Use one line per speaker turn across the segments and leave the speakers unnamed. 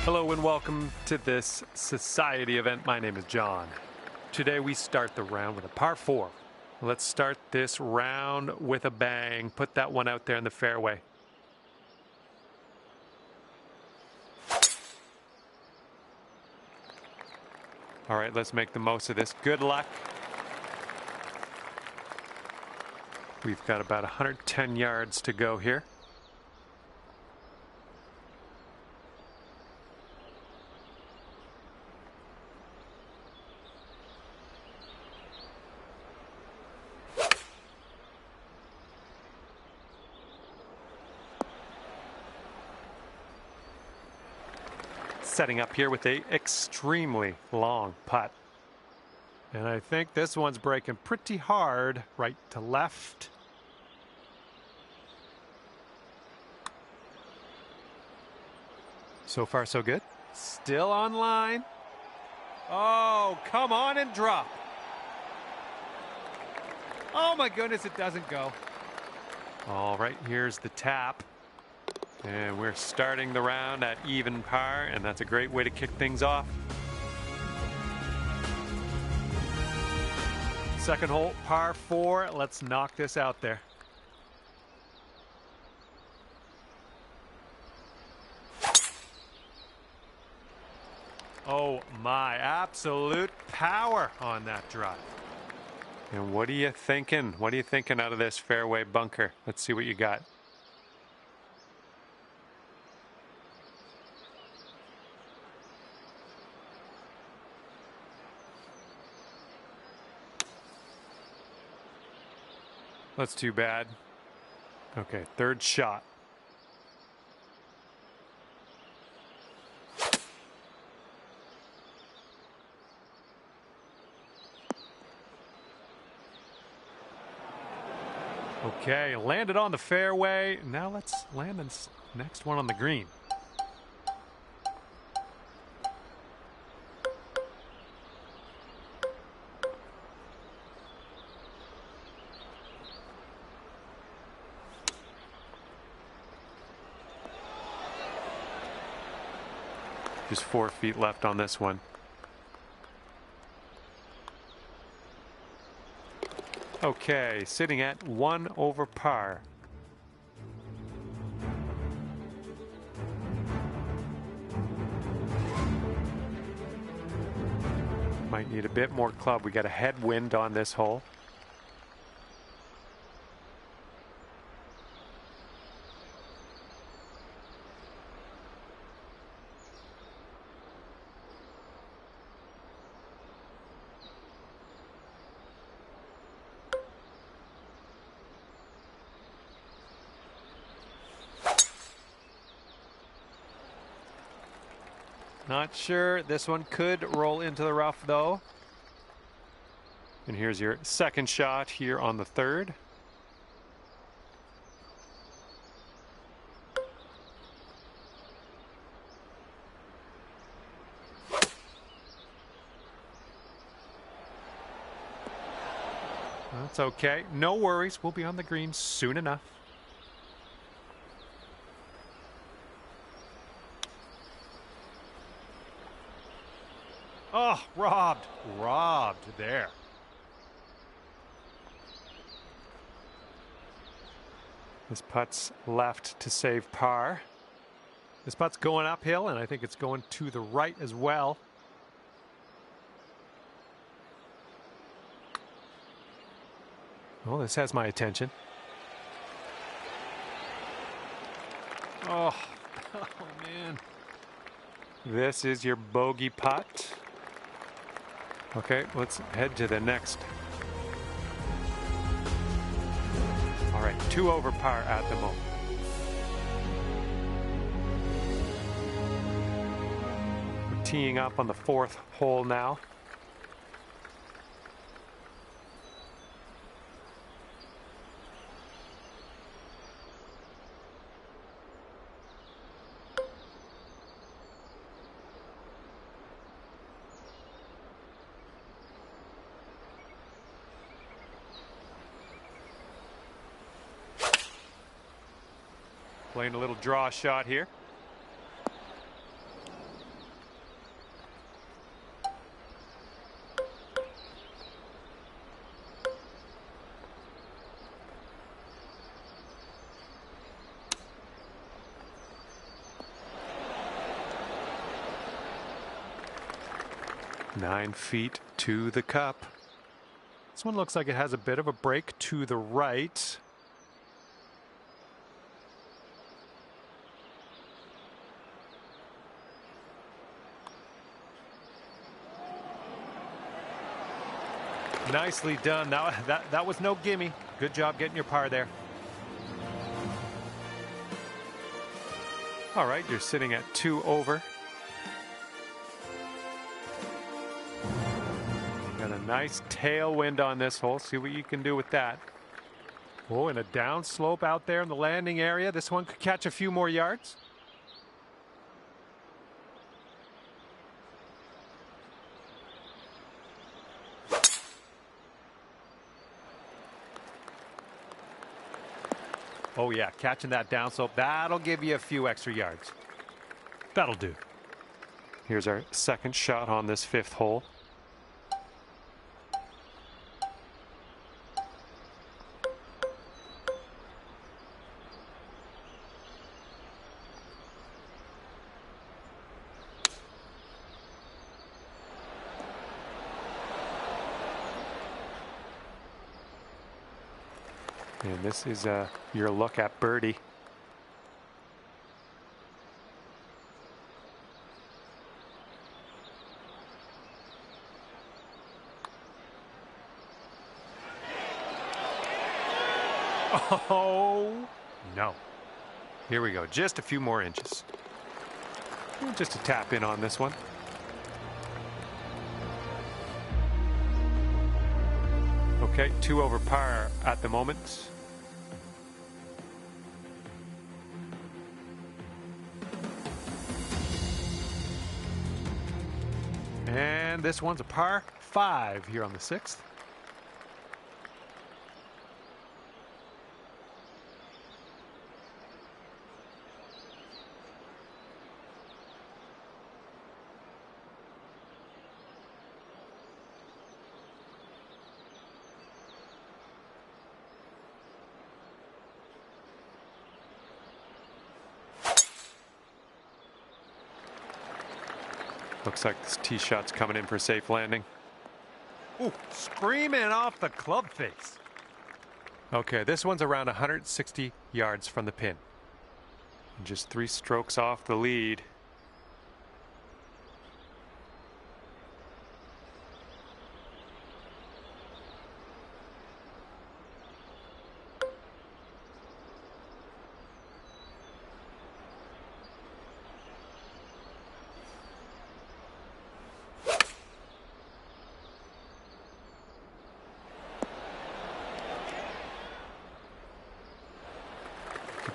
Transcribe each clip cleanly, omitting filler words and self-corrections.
Hello and welcome to this society event. My name is John. Today we start the round with a par 4. Let's start this round with a bang. Put that one out there in the fairway. All right, let's make the most of this. Good luck. We've got about 110 yards to go here. Setting up here with a extremely long putt. And I think this one's breaking pretty hard right to left. So far so good. Still on line. Oh, come on and drop. Oh my goodness, it doesn't go. All right, here's the tap. And we're starting the round at even par, and that's a great way to kick things off. Second hole, par 4. Let's knock this out there. Oh my, absolute power on that drive. And what are you thinking? What are you thinking out of this fairway bunker? Let's see what you got. That's too bad. Okay, third shot. Okay, landed on the fairway. Now let's land this next one on the green. Just 4 feet left on this one. Okay, sitting at 1 over par. Might need a bit more club. We got a headwind on this hole. Not sure. This one could roll into the rough, though. And here's your second shot here on the third. That's okay. No worries. We'll be on the green soon enough. Oh, robbed. Robbed there. This putt's left to save par. This putt's going uphill, and I think it's going to the right as well. Oh, this has my attention. Oh, oh man. This is your bogey putt. Okay, let's head to the next. All right, 2 over par at the moment. We're teeing up on the 4th hole now. Playing a little draw shot here. 9 feet to the cup. This one looks like it has a bit of a break to the right. Nicely done. That was no gimme. Good job getting your par there. All right, you're sitting at 2 over. Got a nice tailwind on this hole. See what you can do with that. Oh, and a downslope out there in the landing area. This one could catch a few more yards. Oh yeah, catching that downslope, that'll give you a few extra yards. That'll do. Here's our second shot on this 5th hole. And this is your look at birdie. Oh, no. Here we go. Just a few more inches. Just a tap in on this one. Okay, 2 over par at the moment. And this one's a par 5 here on the 6th. Looks like this tee shot's coming in for a safe landing. Ooh, screaming off the club face. Okay, this one's around 160 yards from the pin. Just 3 strokes off the lead.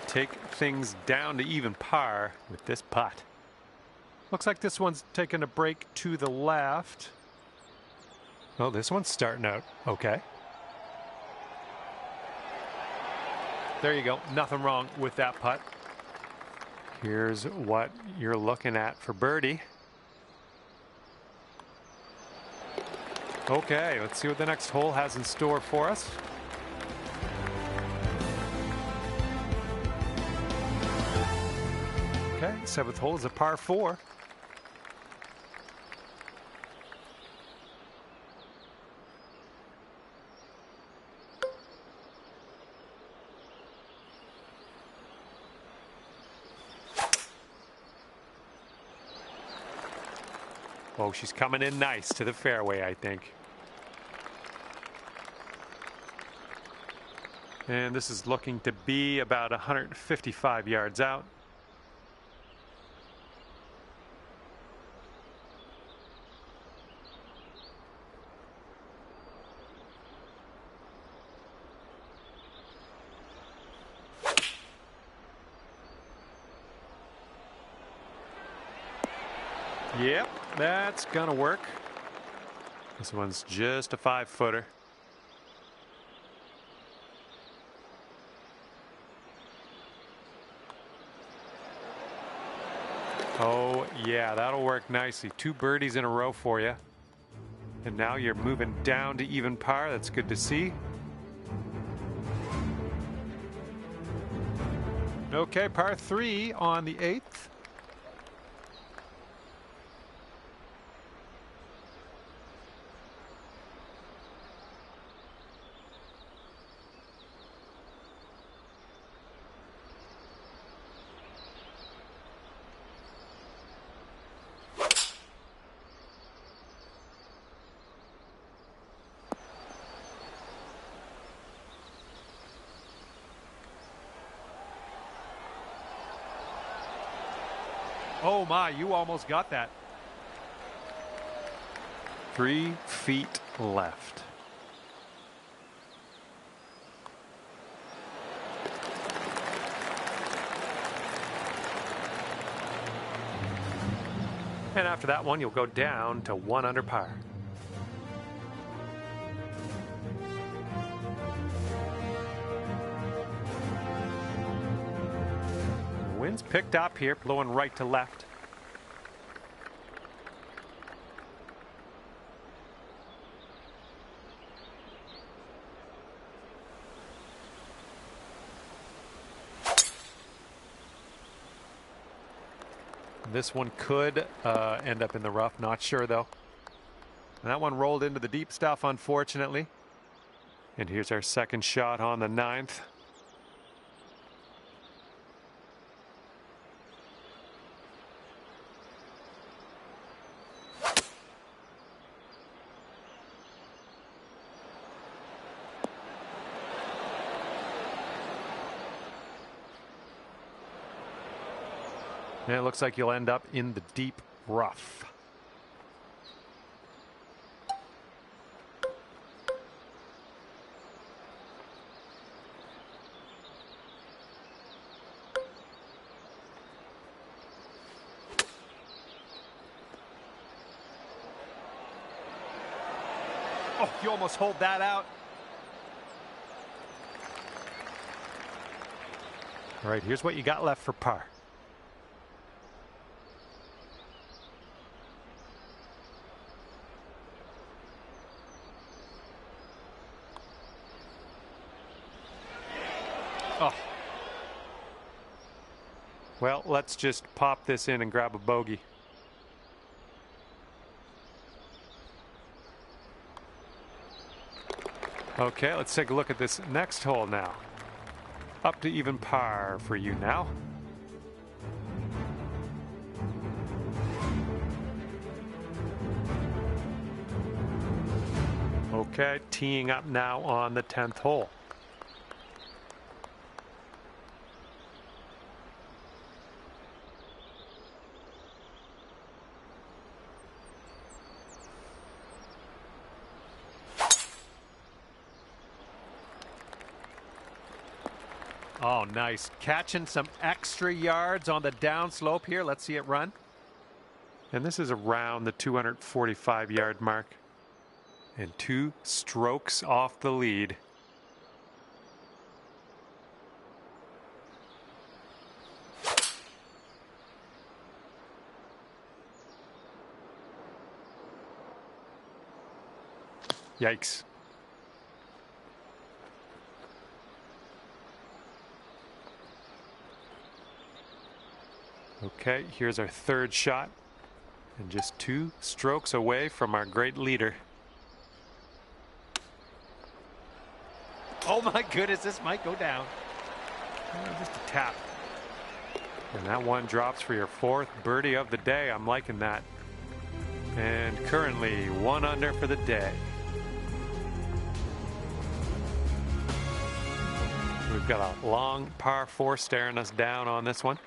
Take things down to even par with this putt. Looks like this one's taking a break to the left. Oh, this one's starting out okay. There you go. Nothing wrong with that putt. Here's what you're looking at for birdie. Okay, let's see what the next hole has in store for us. Okay, 7th hole is a par 4. Oh, she's coming in nice to the fairway, I think. And this is looking to be about 155 yards out. Yep, that's gonna work. This one's just a 5-footer. Oh yeah, that'll work nicely. 2 birdies in a row for you. And now you're moving down to even par. That's good to see. Okay, par 3 on the 8th. Oh my, you almost got that. 3 feet left. And after that one, you'll go down to 1 under par. Wind's picked up here, blowing right to left. This one could end up in the rough, not sure though. And that one rolled into the deep stuff, unfortunately. And here's our second shot on the 9th. And it looks like you'll end up in the deep rough. Oh, you almost hold that out. All right, here's what you got left for par. Oh. Well, let's just pop this in and grab a bogey. Okay, let's take a look at this next hole now. Up to even par for you now. Okay, teeing up now on the 10th hole. Oh, nice. Catching some extra yards on the downslope here. Let's see it run. And this is around the 245-yard mark. And 2 strokes off the lead. Yikes. Okay, here's our third shot. And just 2 strokes away from our great leader. Oh my goodness, this might go down. Oh, just a tap. And that one drops for your 4th birdie of the day. I'm liking that. And currently 1 under for the day. We've got a long par 4 staring us down on this one.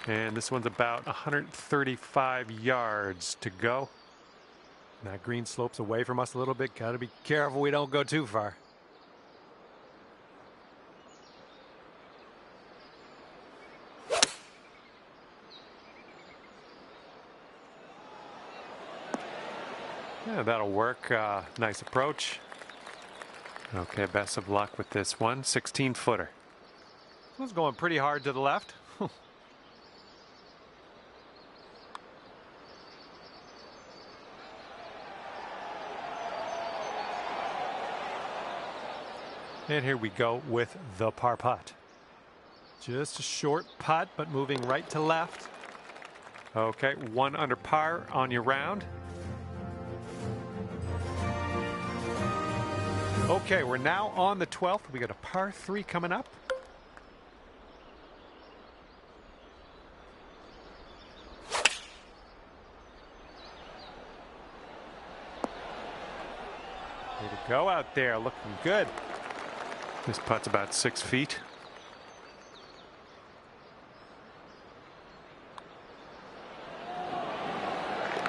And this one's about 135 yards to go. And that green slopes away from us a little bit. Got to be careful we don't go too far. Yeah, that'll work. Nice approach. Okay, best of luck with this one. 16-footer. This one's going pretty hard to the left. And here we go with the par putt. Just a short putt, but moving right to left. Okay, 1 under par on your round. Okay, we're now on the 12th. We got a par 3 coming up. Way to go out there, looking good. This putt's about 6 feet.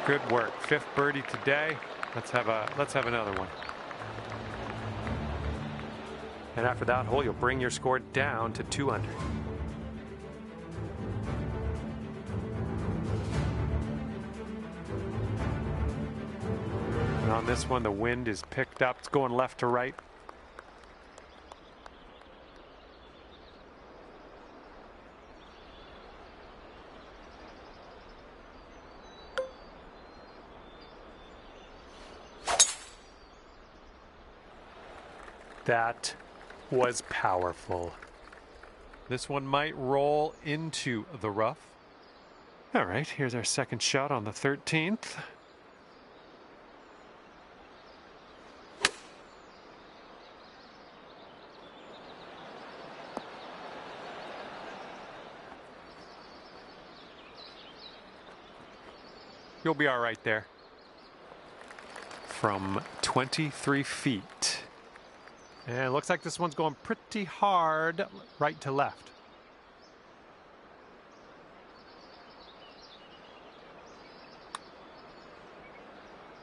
Good work. 5th birdie today. Let's have another one. And after that hole, you'll bring your score down to 2 under. And on this one, the wind is picked up. It's going left to right. That was powerful. This one might roll into the rough. All right, here's our second shot on the 13th. You'll be all right there. From 23 feet. And it looks like this one's going pretty hard right to left.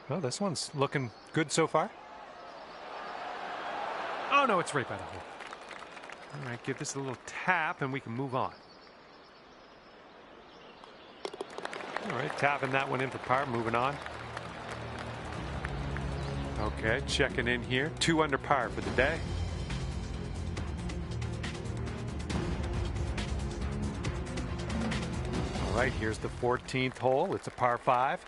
Well, this one's looking good so far. Oh, no, it's right by the hole. All right, give this a little tap and we can move on. All right, tapping that one in for par, moving on. Okay, checking in here. 2 under par for the day. All right, here's the 14th hole. It's a par 5.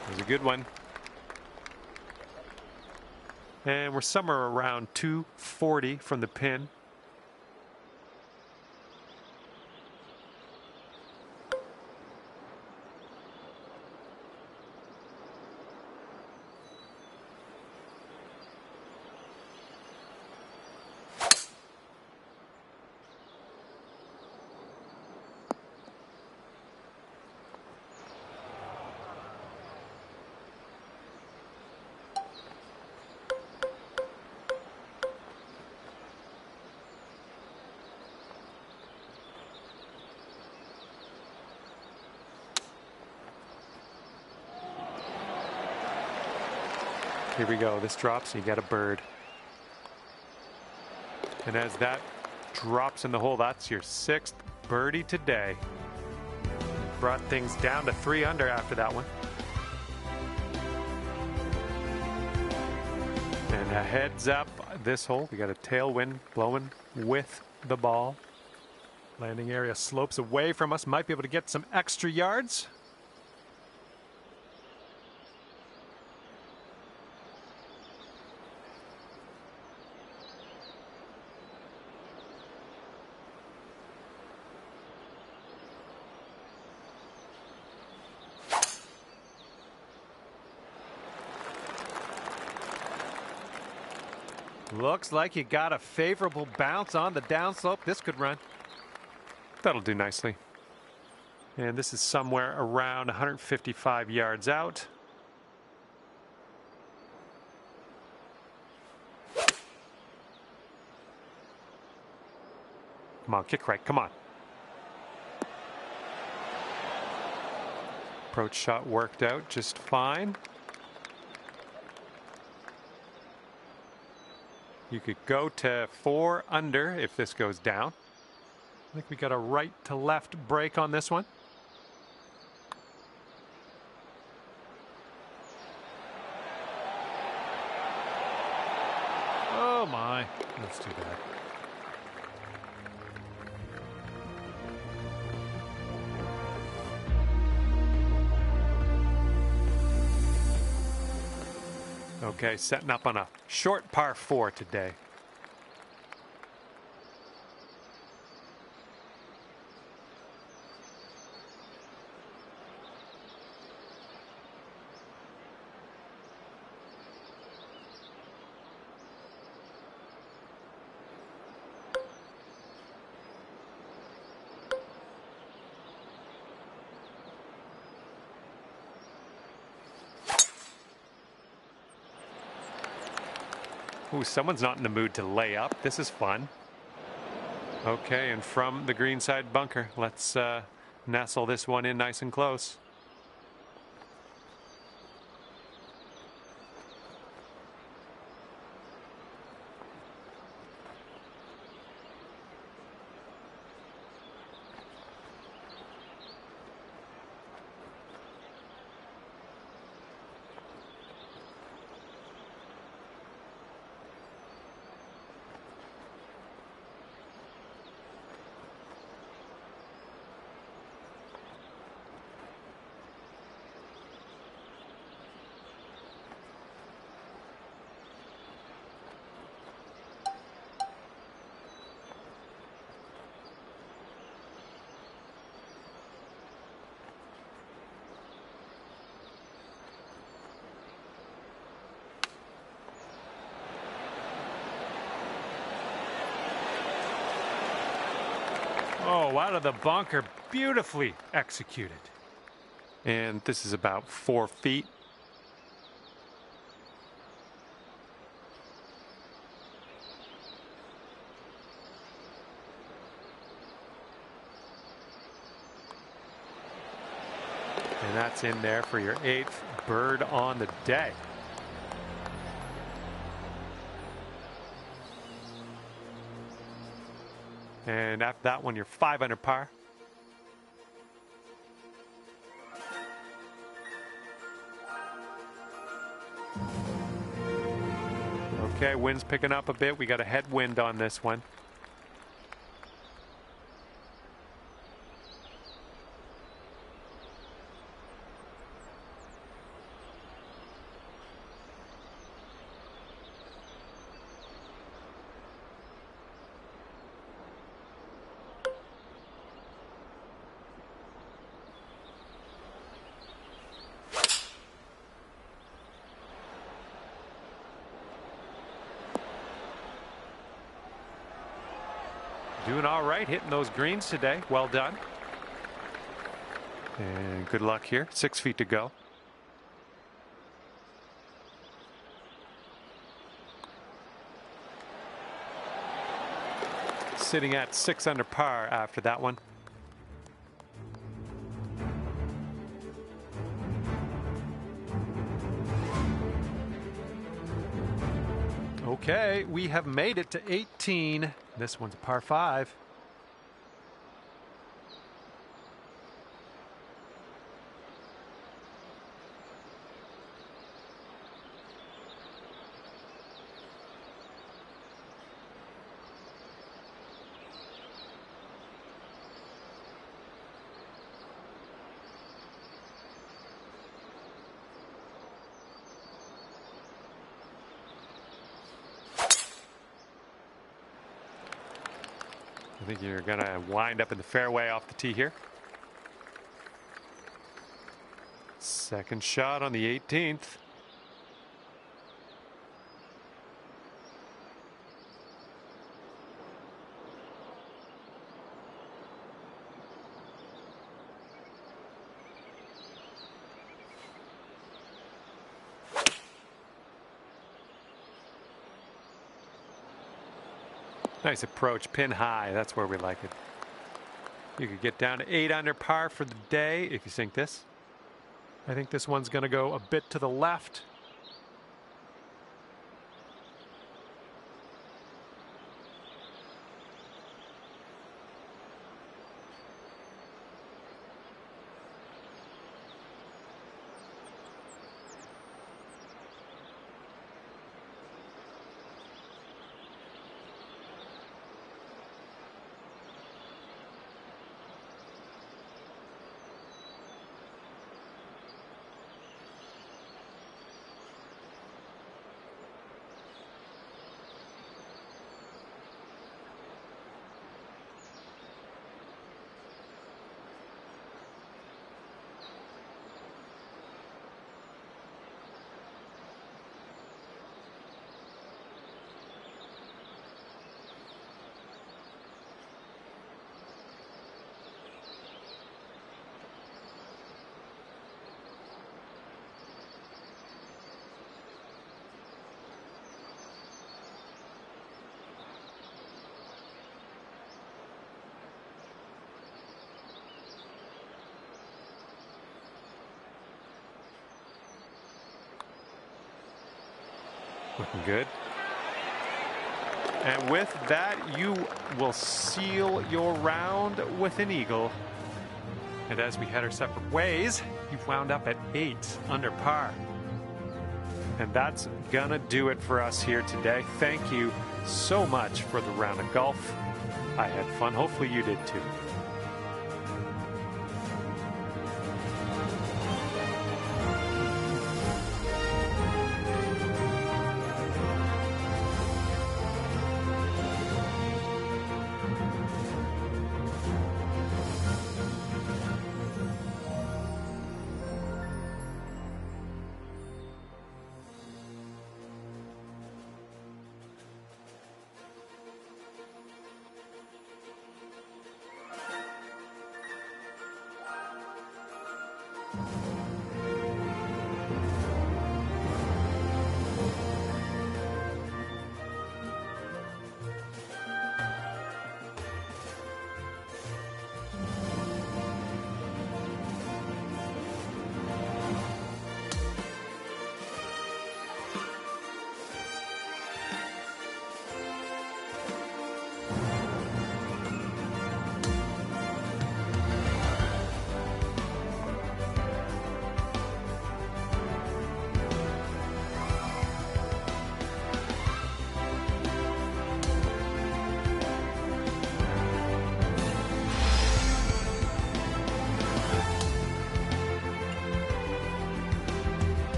It was a good one. And we're somewhere around 240 from the pin. Here we go. This drops and you get a bird. And as that drops in the hole, that's your 6th birdie today. Brought things down to 3 under after that one. And a heads up this hole. We got a tailwind blowing with the ball. Landing area slopes away from us. Might be able to get some extra yards. Looks like you got a favorable bounce on the downslope. This could run. That'll do nicely. And this is somewhere around 155 yards out. Come on, kick right, come on. Approach shot worked out just fine. You could go to 4 under if this goes down. I think we got a right to left break on this one. Oh my, that's too bad. Okay, setting up on a short par 4 today. Ooh, someone's not in the mood to lay up. This is fun. Okay, and from the greenside bunker, let's nestle this one in nice and close. Oh, out of the bunker, beautifully executed. And this is about 4 feet. And that's in there for your 8th bird on the day. And after that one, you're 5 under par. Okay, wind's picking up a bit. We got a headwind on this one. Doing all right, hitting those greens today. Well done. And good luck here. 6 feet to go. Sitting at 6 under par after that one. Okay, we have made it to 18. This one's a par 5. I think you're going to wind up in the fairway off the tee here. Second shot on the 18th. Nice approach, pin high. That's where we like it. You could get down to 8 under par for the day if you sink this. I think this one's going to go a bit to the left. Looking good. And with that, you will seal your round with an eagle. And as we head our separate ways, you've wound up at 8 under par. And that's gonna do it for us here today. Thank you so much for the round of golf. I had fun. Hopefully you did too.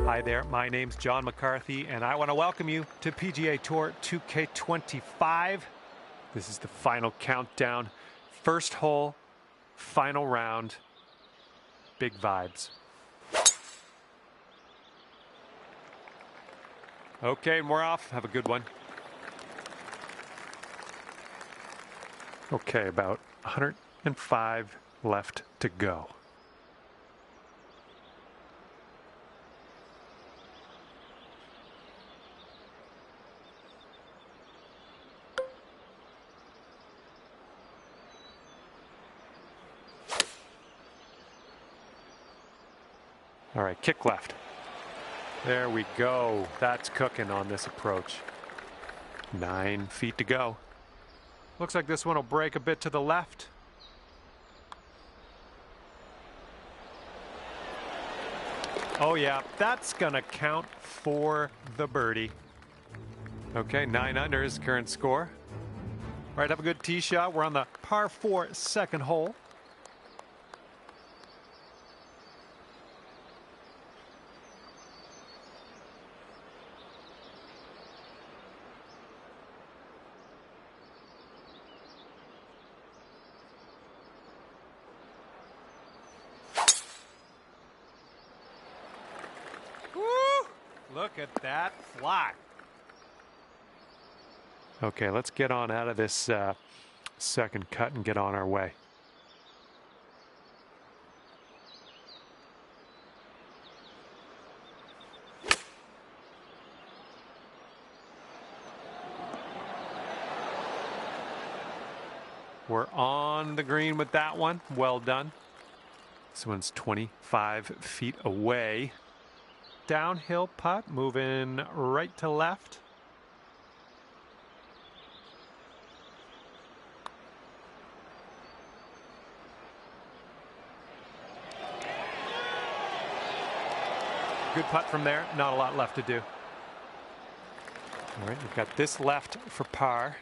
Hi there, my name's John McCarthy, and I want to welcome you to PGA Tour 2K25. This is the final countdown. First hole, final round, big vibes. Okay, and we're off. Have a good one. Okay, about 105 left to go. All right, kick left. There we go. That's cooking on this approach. 9 feet to go. Looks like this one will break a bit to the left. Oh yeah, that's gonna count for the birdie. Okay, 9 under is current score. All right, have a good tee shot. We're on the par 4 second hole. Look at that fly. Okay, let's get on out of this second cut and get on our way. We're on the green with that one. Well done. This one's 25 feet away. Downhill putt, moving right to left. Good putt from there. Not a lot left to do. All right, we've got this left for par.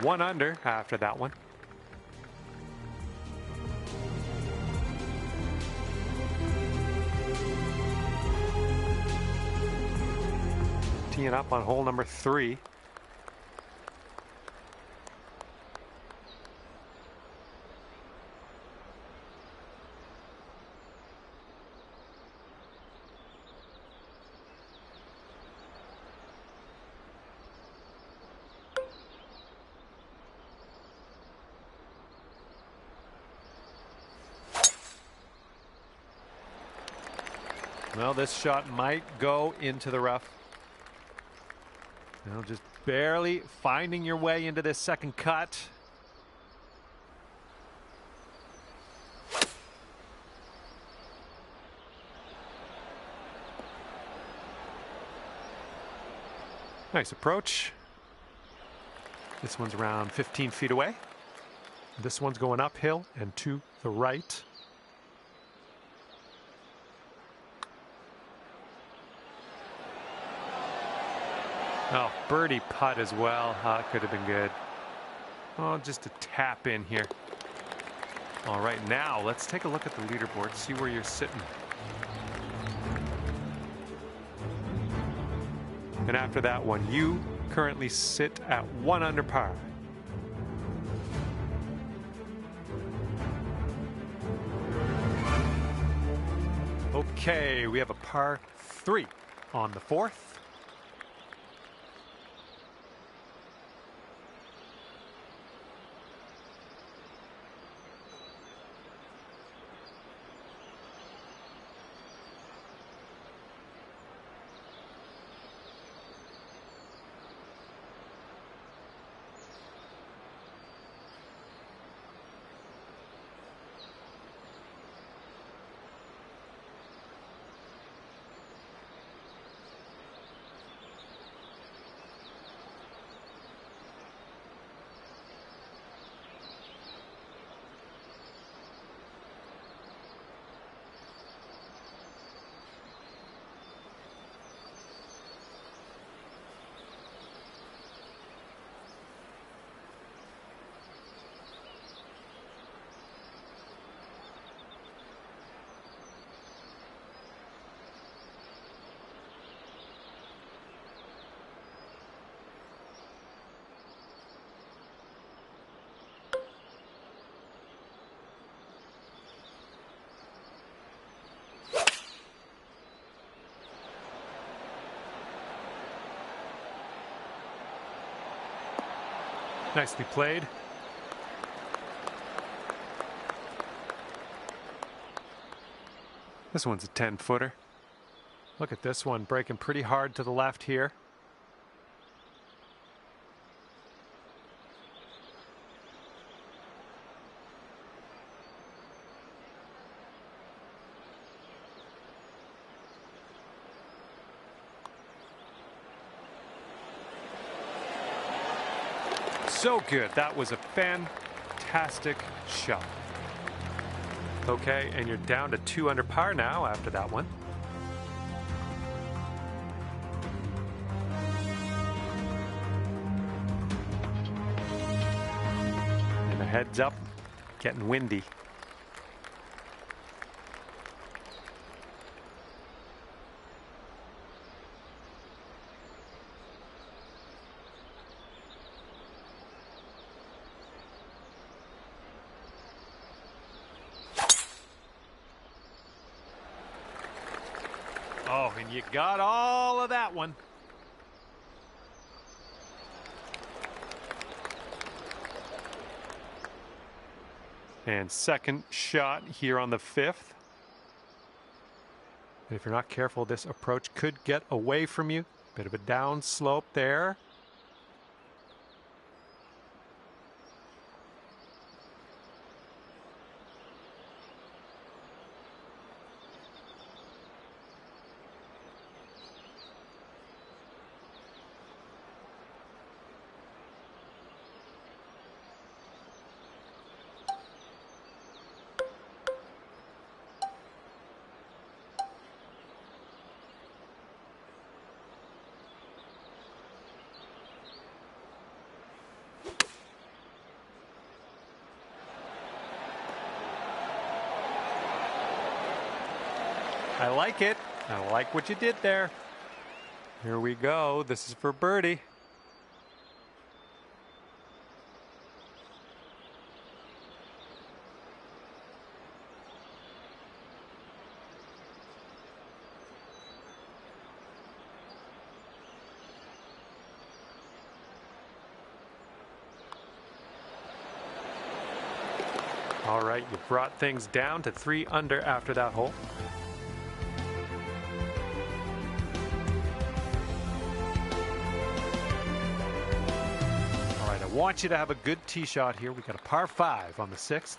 1 under after that one. Teeing up on hole number 3. Well, this shot might go into the rough. Now just barely finding your way into this second cut. Nice approach. This one's around 15 feet away. This one's going uphill and to the right. Oh, birdie putt as well. Oh, it could have been good. Oh, just a tap in here. All right, now let's take a look at the leaderboard, see where you're sitting. And after that one, you currently sit at 1 under par. Okay, we have a par 3 on the 4th. Nicely played. This one's a 10-footer. Look at this one, breaking pretty hard to the left here. So good. That was a fantastic shot. Okay, and you're down to 2 under par now after that one. And a heads up, getting windy. Oh, and you got all of that one. And second shot here on the 5th. And if you're not careful, this approach could get away from you. Bit of a down slope there. I like it. I like what you did there. Here we go. This is for birdie. All right, you brought things down to 3 under after that hole. want you to have a good tee shot here. We got a par 5 on the 6th.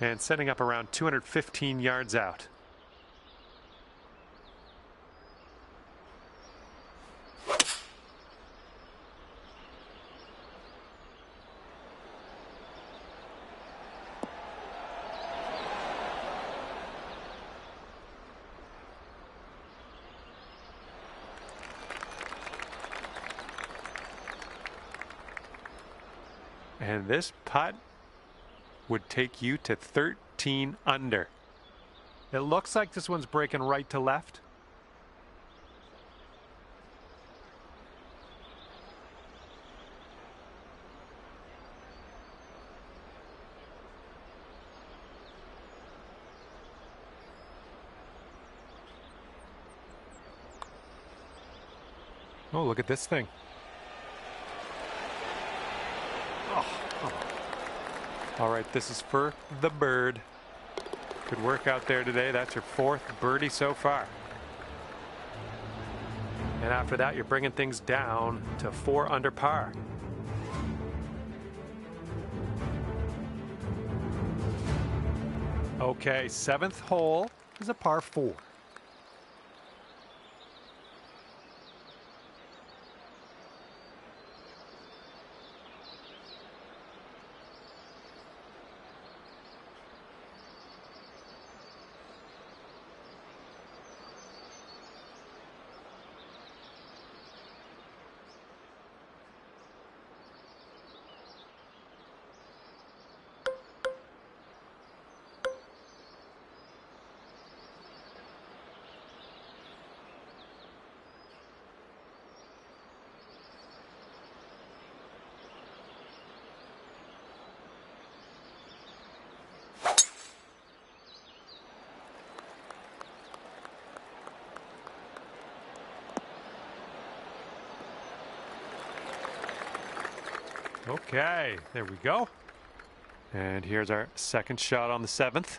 And setting up around 215 yards out. And this putt would take you to 13 under. It looks like this one's breaking right to left. Oh, look at this thing. Oh, come on. All right, this is for the bird. Good work out there today. That's your 4th birdie so far. And after that, you're bringing things down to 4 under par. Okay, 7th hole is a par 4. Okay, there we go. And here's our second shot on the 7th.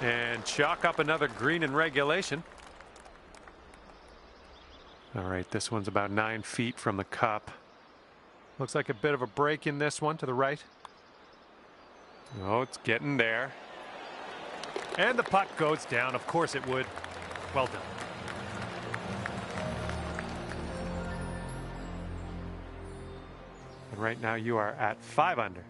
And chalk up another green in regulation. All right, this one's about 9 feet from the cup. Looks like a bit of a break in this one to the right. Oh, it's getting there. And the putt goes down. Of course it would. Well done. And right now you are at 5 under.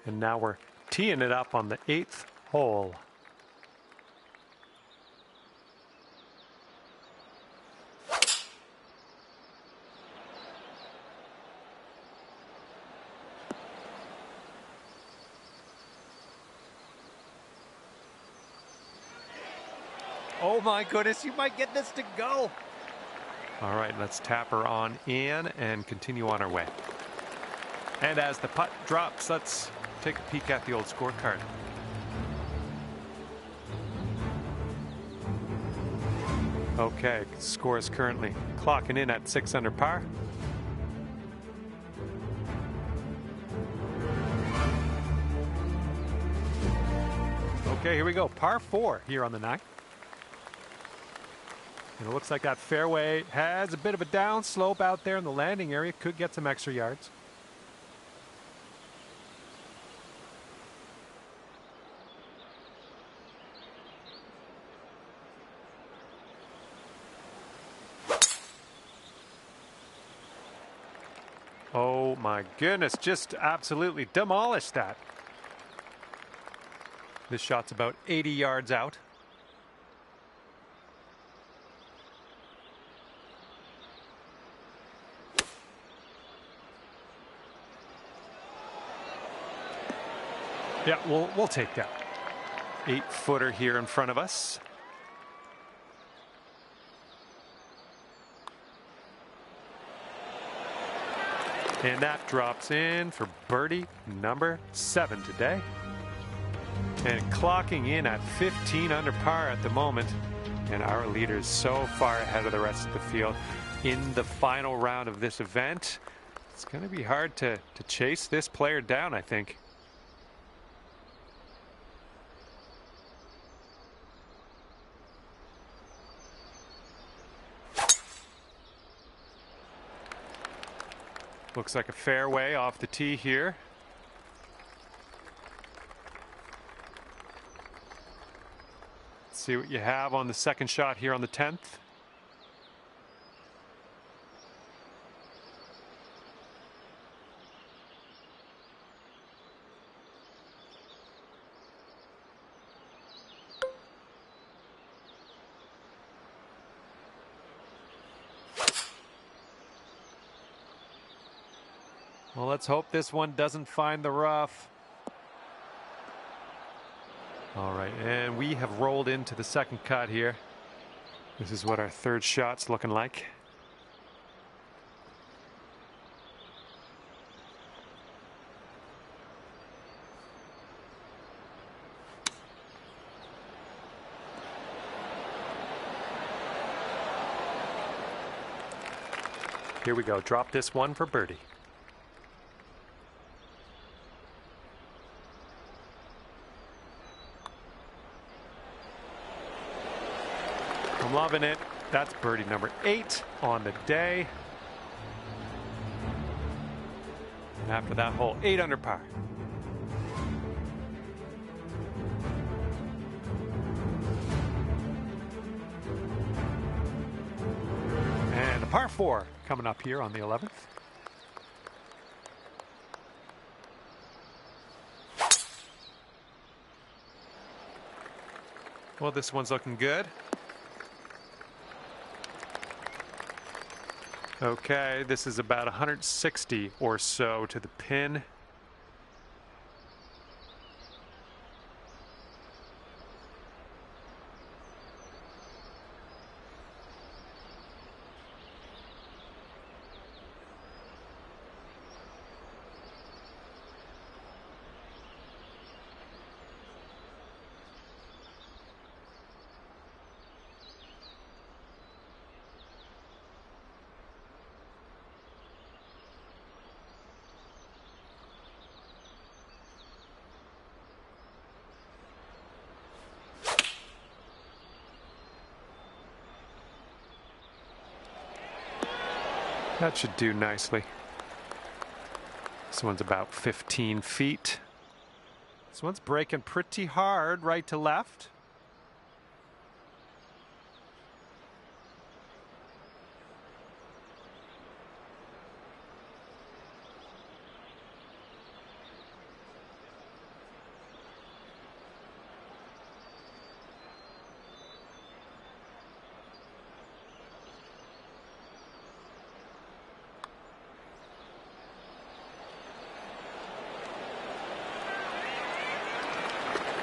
And now we're teeing it up on the 8th hole. Oh my goodness, you might get this to go. All right, let's tap her on in and continue on our way. And as the putt drops, let's take a peek at the old scorecard. Okay, score is currently clocking in at 6 under par. Okay, here we go. Par 4 here on the 9th. And it looks like that fairway has a bit of a down slope out there in the landing area. Could get some extra yards. Oh my goodness, just absolutely demolished that. This shot's about 80 yards out. Yeah, we'll take that. 8-footer here in front of us. And that drops in for birdie number 7 today. And clocking in at 15 under par at the moment. And our leader is so far ahead of the rest of the field in the final round of this event. It's going to be hard to chase this player down, I think. Looks like a fairway off the tee here. Let's see what you have on the second shot here on the 10th. Well, let's hope this one doesn't find the rough. All right, and we have rolled into the second cut here. This is what our third shot's looking like. Here we go. Drop this one for birdie. I'm loving it. That's birdie number 8 on the day. And after that hole, 8 under par. And a par 4 coming up here on the 11th. Well, this one's looking good. Okay, this is about 160 or so to the pin. That should do nicely. This one's about 15 feet. This one's breaking pretty hard right to left.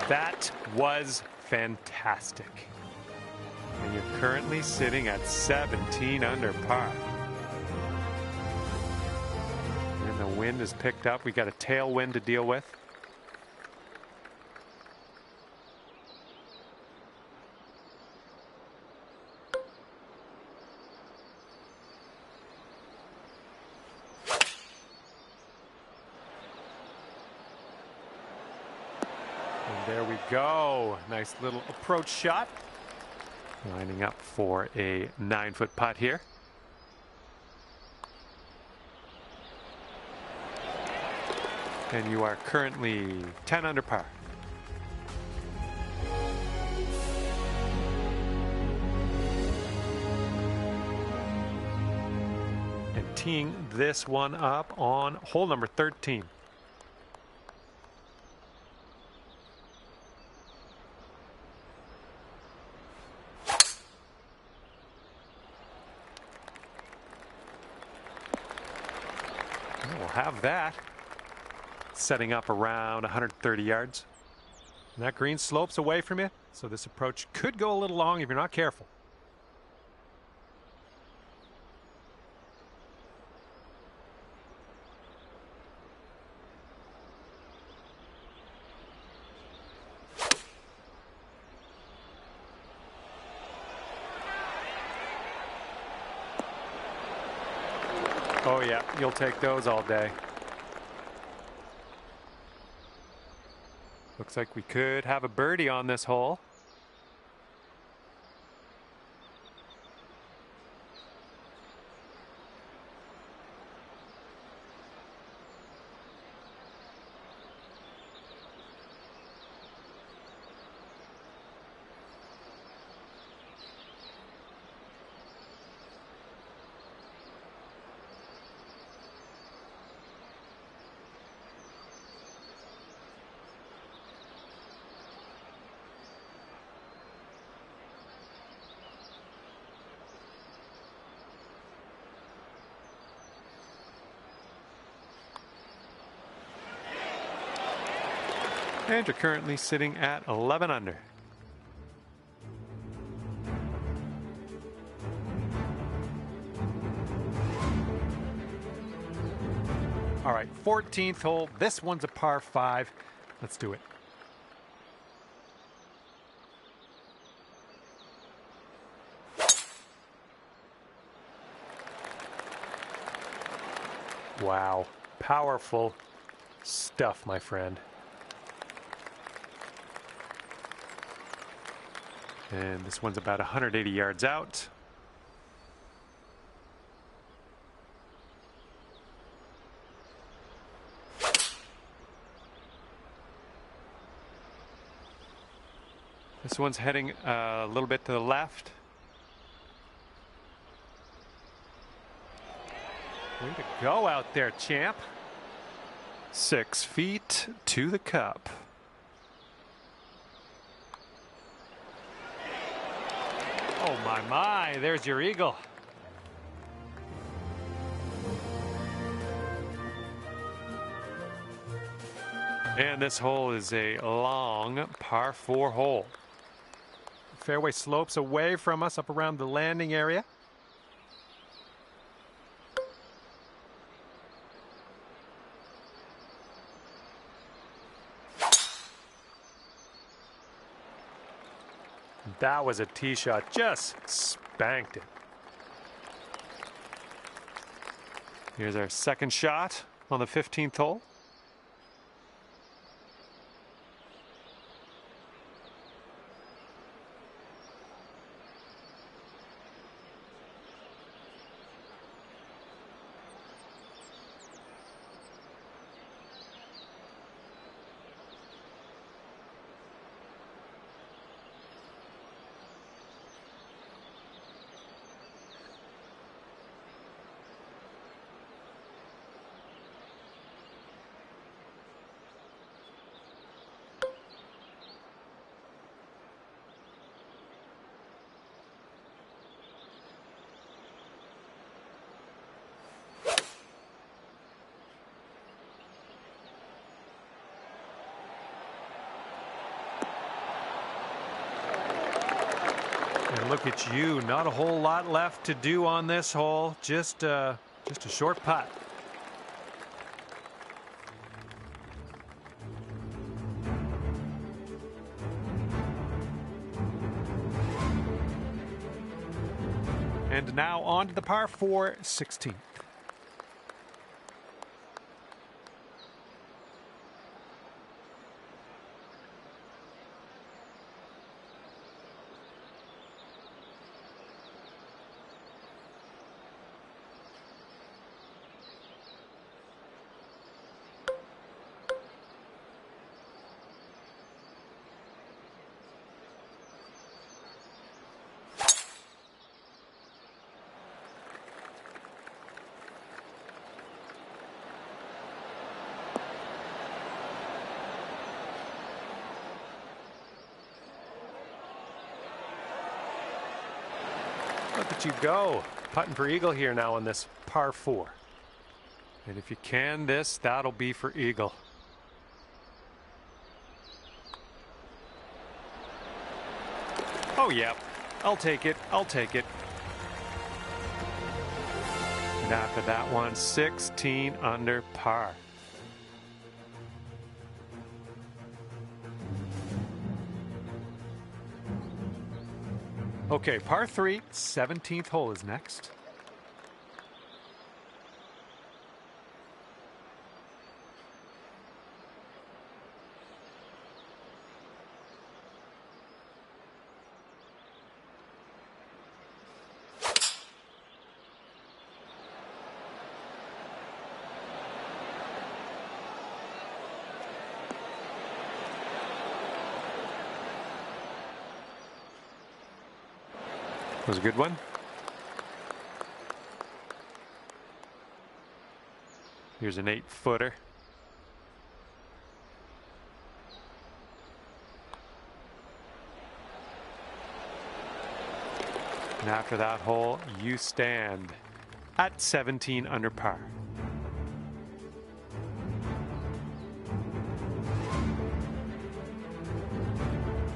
That was fantastic. And you're currently sitting at 17 under par. And the wind is picked up. We got a tailwind to deal with. There we go. Nice little approach shot. Lining up for a 9-foot putt here. And you are currently 10 under par. And teeing this one up on hole number 13. We'll have that. setting up around 130 yards. And that green slopes away from you, so this approach could go a little long if you're not careful. Oh yeah, you'll take those all day. Looks like we could have a birdie on this hole. And you're currently sitting at 11 under. All right, 14th hole. This one's a par 5. Let's do it. Wow, powerful stuff, my friend. And this one's about 180 yards out. This one's heading a little bit to the left. Way to go out there, champ. 6 feet to the cup. Oh my, there's your eagle. And this hole is a long par 4 hole. Fairway slopes away from us up around the landing area. That was a tee shot, just spanked it. Here's our second shot on the 15th hole. And look at you, not a whole lot left to do on this hole, just a short putt. And now on to the par 4 16th. Look at you go, putting for eagle here now on this par 4. And if you can this, that'll be for eagle. Oh, yeah. I'll take it. I'll take it. And after that one, 16 under par. Okay, par 3, 17th hole is next. Was a good one. Here's an 8-footer. And after that hole, you stand at 17 under par.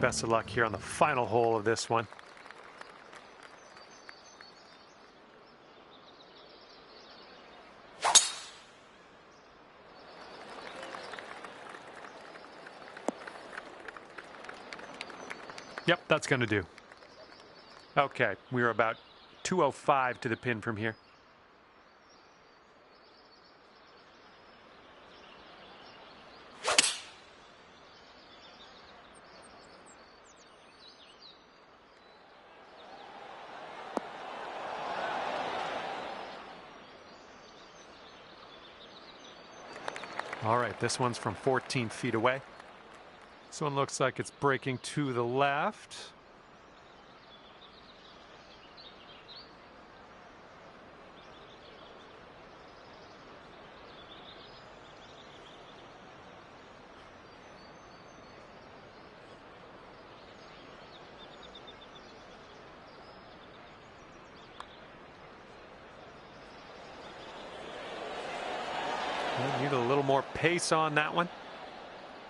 Best of luck here on the final hole of this one. Yep, that's going to do. Okay, we're about 205 to the pin from here. All right, this one's from 14 feet away. This one looks like it's breaking to the left. Need a little more pace on that one.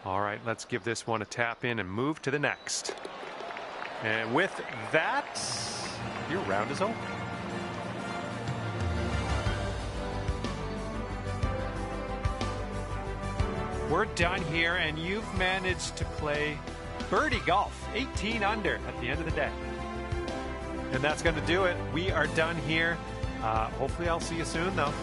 All right, let's give this one a tap in and move to the next. And with that, your round is over. We're done here, and you've managed to play birdie golf, 18 under at the end of the day. And that's going to do it. We are done here. Hopefully I'll see you soon, though.